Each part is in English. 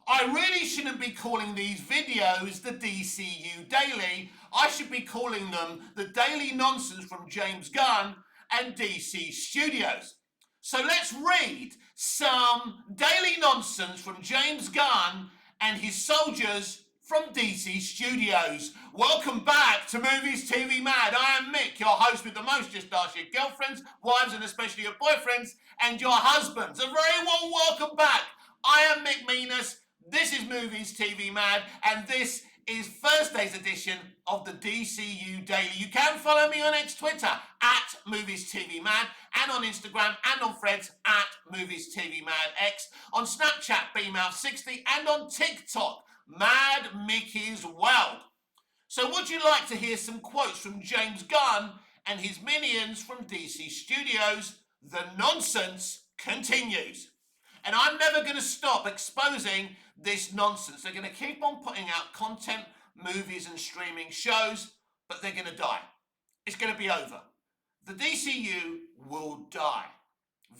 I really shouldn't be calling these videos the DCU Daily. I should be calling them the Daily Nonsense from James Gunn and DC Studios. So let's read some daily nonsense from James Gunn and his soldiers from DC Studios. Welcome back to Movies TV Mad. I am Mick, your host with the most. Just ask your girlfriends, wives, and especially your boyfriends and your husbands. A very warm welcome back. I am Mick Meanus. This is Movies TV Mad, and this is Thursday's edition of the DCU Daily. You can follow me on X Twitter at Movies TV Mad, and on Instagram and on Threads at Movies TV Mad X, on Snapchat BMouth60, and on TikTok Mad Mickey's World. So would you like to hear some quotes from James Gunn and his minions from DC Studios? The nonsense continues. And I'm never going to stop exposing this nonsense. They're going to keep on putting out content, movies and streaming shows, but they're going to die. It's going to be over. The DCU will die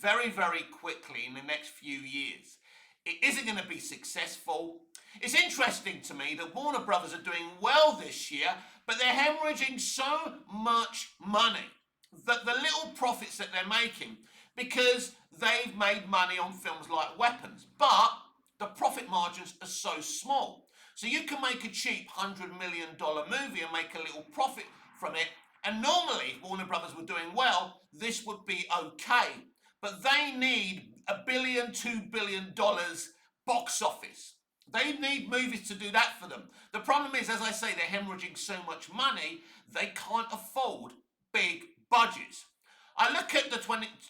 very, very quickly in the next few years. It isn't going to be successful. It's interesting to me that Warner Brothers are doing well this year, but they're hemorrhaging so much money, that the little profits that they're making, because they've made money on films like Weapons, but the profit margins are so small. So you can make a cheap $100 million movie and make a little profit from it, and normally, if Warner Brothers were doing well, this would be okay. But they need $1 billion, $2 billion box office. They need movies to do that for them. The problem is, as I say, they're hemorrhaging so much money, they can't afford big budgets. I look at the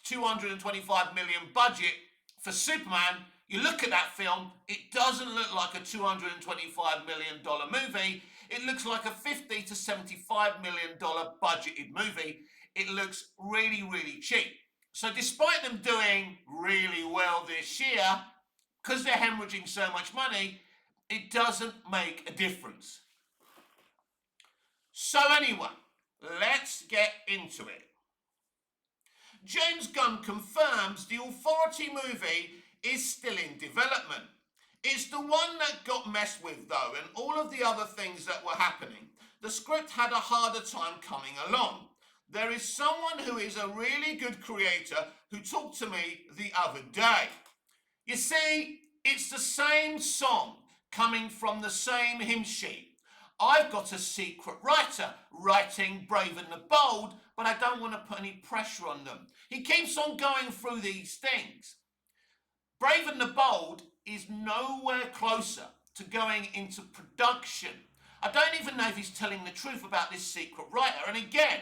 225 million budget for Superman. You look at that film, it doesn't look like a $225 million movie. It looks like a $50 to $75 million budgeted movie. It looks really, really cheap. So despite them doing really well this year, because they're hemorrhaging so much money, it doesn't make a difference. So anyway, let's get into it. James Gunn confirms the Authority movie is still in development. It's the one that got messed with though, and all of the other things that were happening. The script had a harder time coming along. There is someone who is a really good creator who talked to me the other day. You see, it's the same song coming from the same hymn sheet. I've got a secret writer writing Brave and the Bold, but I don't want to put any pressure on them. He keeps on going through these things. Brave and the Bold is nowhere closer to going into production. I don't even know if he's telling the truth about this secret writer. And again,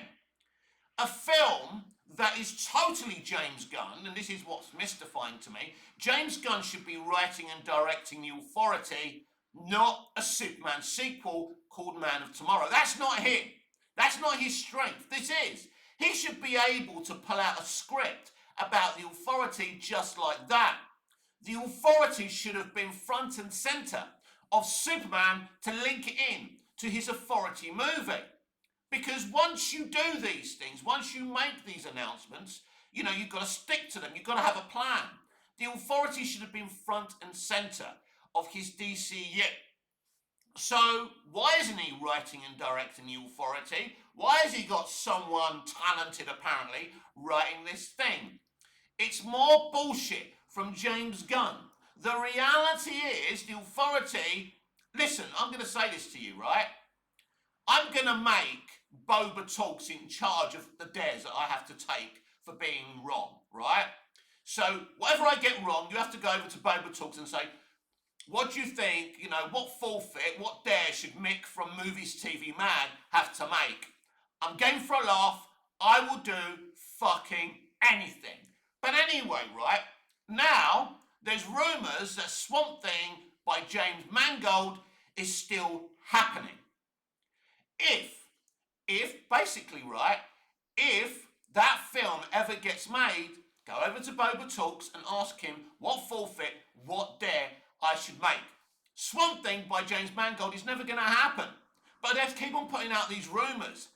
a film that is totally James Gunn, and this is what's mystifying to me, James Gunn should be writing and directing The Authority, not a Superman sequel called Man of Tomorrow. That's not him. That's not his strength. This is. He should be able to pull out a script about The Authority just like that. The Authority should have been front and centre of Superman to link it in to his Authority movie. Because once you do these things, once you make these announcements, you've got to stick to them. You've got to have a plan. The Authority should have been front and centre of his DCU. So why isn't he writing and directing The Authority? Why has he got someone talented, apparently, writing this thing? It's more bullshit from James Gunn. The reality is, The Authority... Listen, I'm going to say this to you, right? I'm going to make Boba Talks in charge of the dares that I have to take for being wrong, right? So whatever I get wrong, you have to go over to Boba Talks and say, what do you think, what forfeit, what dare should Mick from Movies TV Mad have to make? I'm game for a laugh. I will do fucking anything. But anyway, right, now there's rumours that Swamp Thing by James Mangold is still happening. If basically, right, if that film ever gets made, go over to Boba Talks and ask him what forfeit, what dare I should make. Swamp Thing by James Mangold is never going to happen. But they keep on putting out these rumours.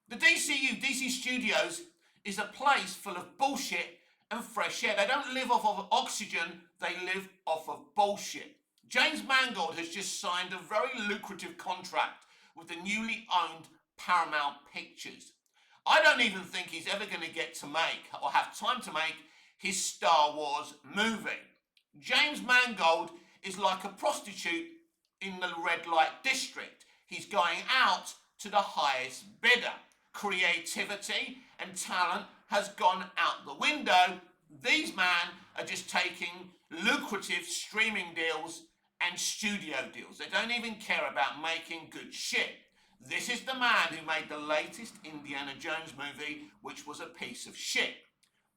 The DCU, DC Studios, is a place full of bullshit and fresh air. They don't live off of oxygen, they live off of bullshit. James Mangold has just signed a very lucrative contract with the newly owned Paramount Pictures. I don't even think he's ever going to get to make or have time to make his Star Wars movie. James Mangold is like a prostitute in the red light district. He's going out to the highest bidder. Creativity and talent has gone out the window. These men are just taking lucrative streaming deals and studio deals. They don't even care about making good shit. This is the man who made the latest Indiana Jones movie, which was a piece of shit.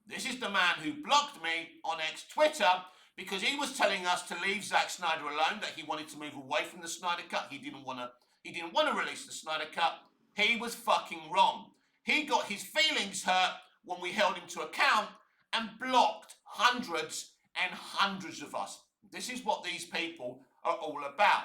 This is the man who blocked me on Twitter because he was telling us to leave Zack Snyder alone, that he wanted to move away from the Snyder Cut. He didn't want to release the Snyder Cut. He was fucking wrong. He got his feelings hurt when we held him to account and blocked hundreds and hundreds of us. This is what these people are all about.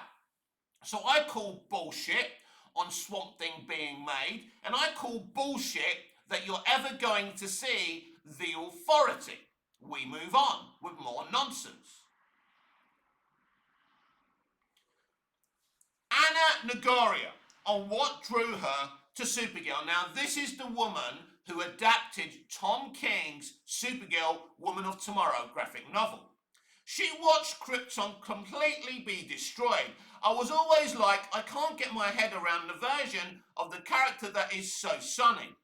So I call bullshit on Swamp Thing being made, and I call bullshit that you're ever going to see the authority. We move on with more nonsense. Anna Nagaria, on what drew her to Supergirl. Now, this is the woman who adapted Tom King's Supergirl Woman of Tomorrow graphic novel. She watched Krypton completely be destroyed. I was always like, I can't get my head around the version of the character that is so sunny.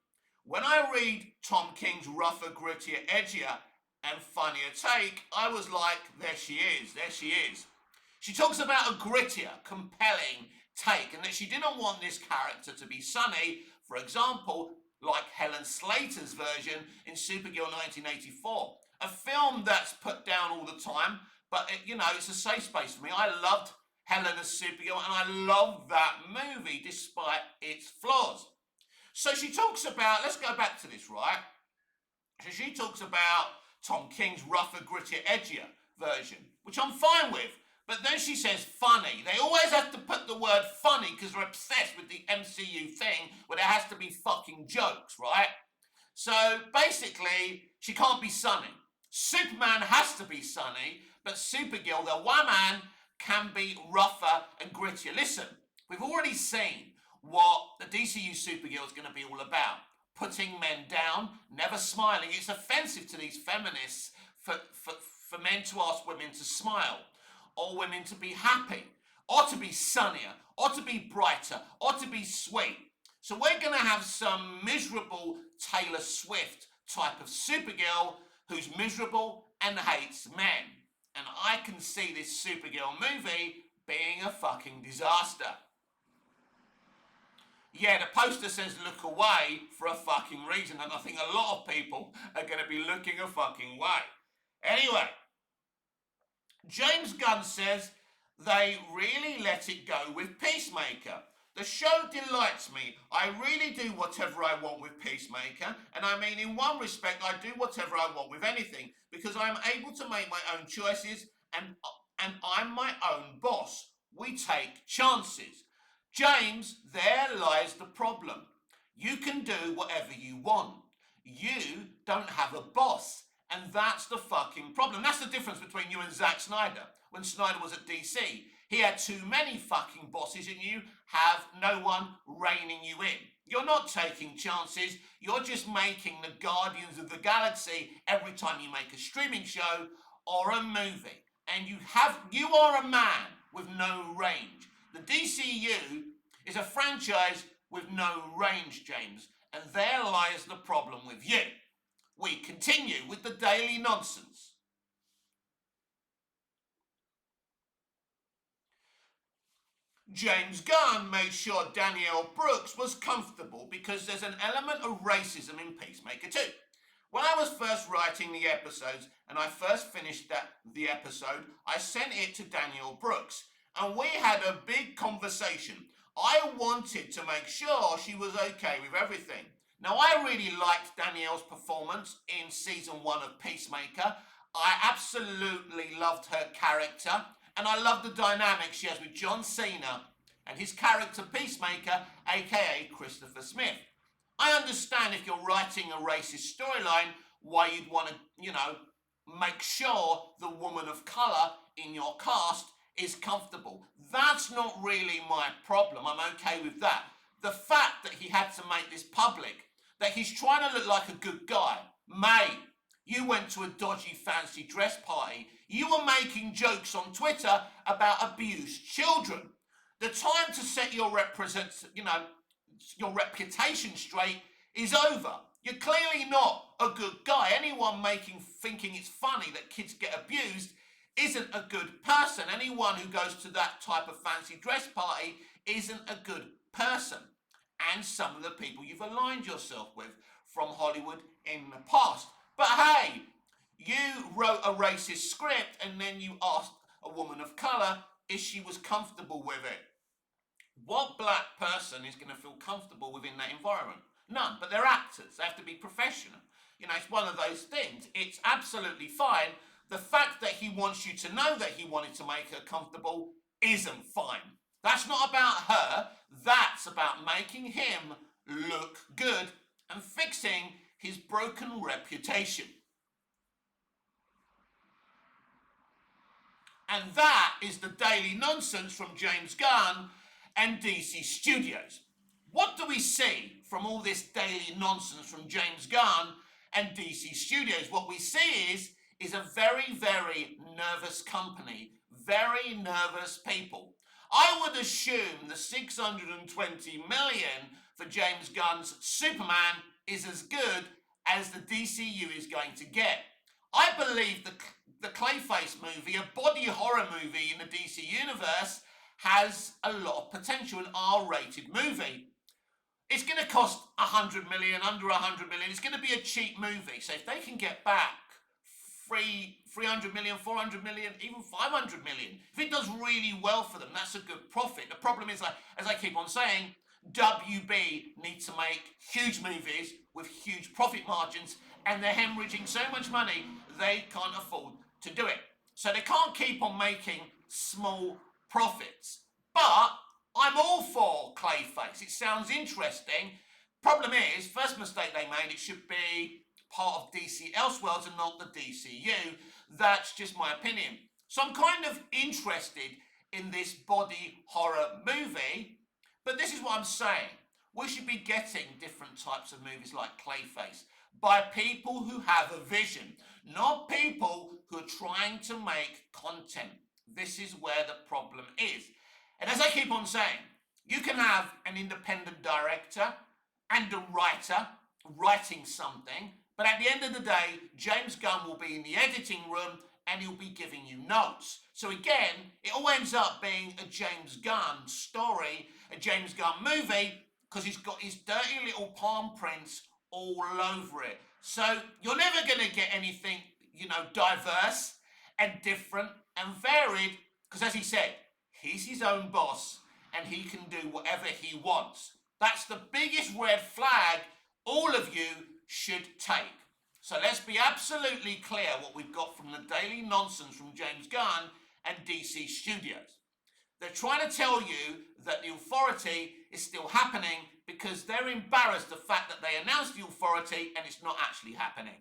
When I read Tom King's rougher, grittier, edgier, and funnier take, I was like, there she is, there she is. She talks about a grittier, compelling take, and that she didn't want this character to be sunny, for example, like Helen Slater's version in Supergirl 1984. A film that's put down all the time, but it's a safe space for me. I loved Helen as Supergirl, and I love that movie despite its flaws. So she talks about, let's go back to this, right? So she talks about Tom King's rougher, grittier, edgier version, which I'm fine with. But then she says funny. They always have to put the word funny because they're obsessed with the MCU thing where there has to be fucking jokes, right? So basically, she can't be sunny. Superman has to be sunny, but Supergirl, the woman, can be rougher and grittier. Listen, we've already seen what the DCU Supergirl is going to be all about. Putting men down, never smiling. It's offensive to these feminists for men to ask women to smile, or women to be happy, or to be sunnier, or to be brighter, or to be sweet. So we're going to have some miserable Taylor Swift type of Supergirl who's miserable and hates men. And I can see this Supergirl movie being a fucking disaster. Yeah, the poster says look away for a fucking reason, and I think a lot of people are going to be looking a fucking way. Anyway, James Gunn says they really let it go with Peacemaker. The show delights me. I really do whatever I want with Peacemaker, and I mean in one respect I do whatever I want with anything, because I'm able to make my own choices and I'm my own boss. We take chances. James, there lies the problem. You can do whatever you want. You don't have a boss. And that's the fucking problem. That's the difference between you and Zack Snyder. When Snyder was at DC, he had too many fucking bosses and you have no one reining you in. You're not taking chances. You're just making the Guardians of the Galaxy every time you make a streaming show or a movie. And you are a man with no range. The DCU is a franchise with no range, James, and there lies the problem with you. We continue with the daily nonsense. James Gunn made sure Danielle Brooks was comfortable because there's an element of racism in Peacemaker too. When I was first writing the episodes and I first finished the episode, I sent it to Danielle Brooks. And we had a big conversation. I wanted to make sure she was okay with everything. Now, I really liked Danielle's performance in season 1 of Peacemaker. I absolutely loved her character, and I loved the dynamic she has with John Cena and his character Peacemaker, aka Christopher Smith. I understand if you're writing a racist storyline, why you'd want to, make sure the woman of colour in your cast is comfortable. That's not really my problem. I'm okay with that. The fact that he had to make this public, that he's trying to look like a good guy. Mate, you went to a dodgy fancy dress party. You were making jokes on Twitter about abused children. The time to set your reputation straight is over. You're clearly not a good guy. Anyone thinking it's funny that kids get abused isn't a good person. Anyone who goes to that type of fancy dress party isn't a good person. And some of the people you've aligned yourself with from Hollywood in the past. But hey, you wrote a racist script and then you asked a woman of colour if she was comfortable with it. What black person is going to feel comfortable within that environment? None, but they're actors. They have to be professional. It's one of those things. It's absolutely fine. The fact that he wants you to know that he wanted to make her comfortable isn't fine. That's not about her. That's about making him look good and fixing his broken reputation. And that is the daily nonsense from James Gunn and DC Studios. What do we see from all this daily nonsense from James Gunn and DC Studios? What we see is a very, very nervous company, very nervous people. I would assume the 620 million for James Gunn's Superman is as good as the DCU is going to get. I believe the Clayface movie, a body horror movie in the DC universe, has a lot of potential, an R-rated movie. It's going to cost 100 million, under 100 million. It's going to be a cheap movie. So if they can get back 300 million, 400 million, even 500 million, if it does really well for them, that's a good profit. The problem is, as I keep on saying, WB needs to make huge movies with huge profit margins, and they're hemorrhaging so much money they can't afford to do it. So they can't keep on making small profits. But I'm all for Clayface. It sounds interesting. Problem is, first mistake they made, it should be part of DC Elseworlds and not the DCU. That's just my opinion. So I'm kind of interested in this body horror movie, but this is what I'm saying. We should be getting different types of movies like Clayface by people who have a vision, not people who are trying to make content. This is where the problem is. And as I keep on saying, you can have an independent director and a writer writing something, but at the end of the day, James Gunn will be in the editing room and he'll be giving you notes. So again, it all ends up being a James Gunn story, a James Gunn movie, because he's got his dirty little palm prints all over it. So you're never going to get anything, diverse and different and varied, because as he said, he's his own boss and he can do whatever he wants. That's the biggest red flag all of you should take. So let's be absolutely clear what we've got from the daily nonsense from James Gunn and DC Studios. They're trying to tell you that the authority is still happening because they're embarrassed the fact that they announced the authority and it's not actually happening.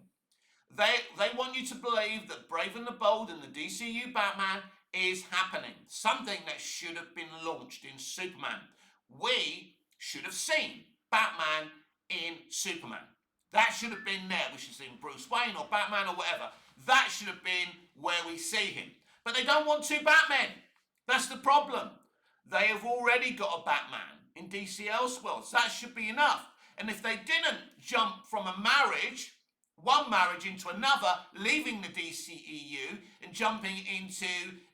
They want you to believe that Brave and the Bold and the DCU Batman is happening. Something that should have been launched in Superman. We should have seen Batman in Superman. That should have been there. We should have seen Bruce Wayne or Batman or whatever. That should have been where we see him. But they don't want two Batmen. That's the problem. They have already got a Batman in DC Elseworlds. That should be enough. And if they didn't jump from a marriage, one marriage into another, leaving the DCEU and jumping into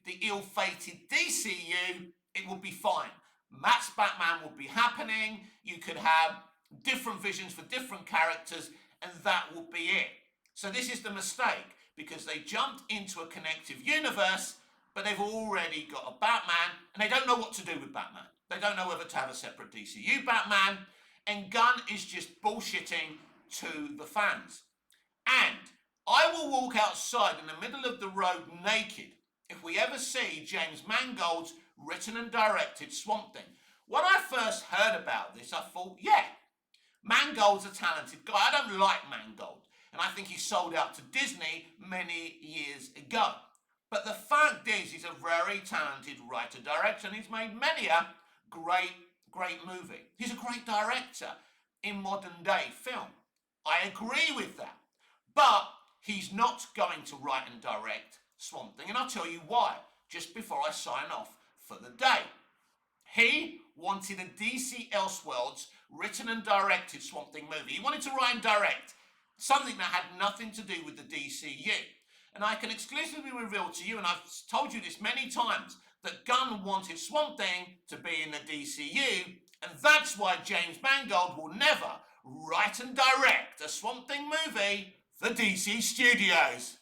the ill-fated DCU, it would be fine. Matt's Batman would be happening. You could have different visions for different characters, and that would be it. So this is the mistake, because they jumped into a connective universe, but they've already got a Batman, and they don't know what to do with Batman. They don't know whether to have a separate DCU Batman, and Gunn is just bullshitting to the fans. And I will walk outside in the middle of the road naked if we ever see James Mangold's written and directed Swamp Thing. When I first heard about this, I thought, yeah, Mangold's a talented guy. I don't like Mangold, and I think he sold out to Disney many years ago. But the fact is, he's a very talented writer-director, and he's made many a great movie. He's a great director in modern day film. I agree with that. But he's not going to write and direct Swamp Thing, and I'll tell you why, just before I sign off for the day. He wanted a DC Elseworlds written and directed Swamp Thing movie. He wanted to write and direct something that had nothing to do with the DCU. And I can exclusively reveal to you, and I've told you this many times, that Gunn wanted Swamp Thing to be in the DCU, and that's why James Mangold will never write and direct a Swamp Thing movie for DC Studios.